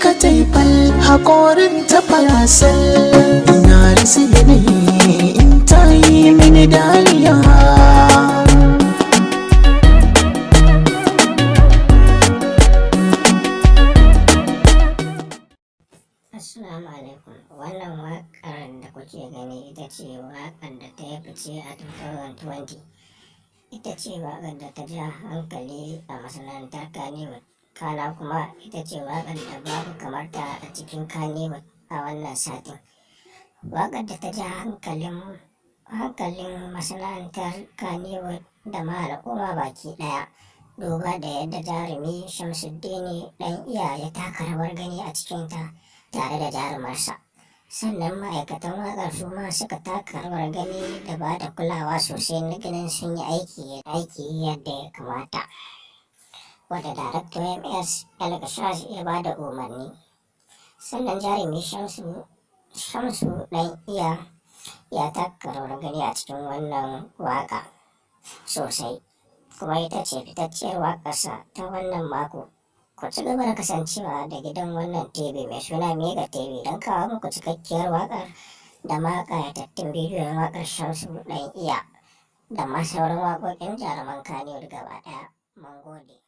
ka taifal haƙorin ta farasal. Na rasa yanayi in ta yi mini dariya. Assalamu alaikum. Wannan waƙar da kuke gani ita ce waƙar da ta yi fice a 2020. Ita ce waƙar da ta ja hankali a masana'antar Kannywood. Kana kuma ita ce waƙar da babu kamar ta a cikin Kannywood a wannan satin. Waƙar da ta ja hankalin masana'antar Kannywood da ma al'umma baki ɗaya. Duba da yadda jarumi Shamsuddin ɗan iya ya taka rawar gani a cikinta tare da jarumarsa. Sannan ma'aikatan waƙar su ma suka taka rawar gani da ba da kulawa sosai na ganin sun yi aiki yadda ya kamata, wadda daraktan MS Algashash ya ba da umarni. Sannan jarumi Shamsu ɗan iya ya taka rawar gani a cikin wannan waƙa sosai, kuma ita ce fitacciyar waƙarsa ta wannan mako. Ku ci gaba da kasancewa da gidan wannan TV mai suna Mega TV don kawo muku cikakkiyar waƙar da ma ƙayatattun bidiyon waƙar Shamsu ɗan iya da ma sauran waƙoƙin jaruman Kannywood gaba ɗaya. Mun gode.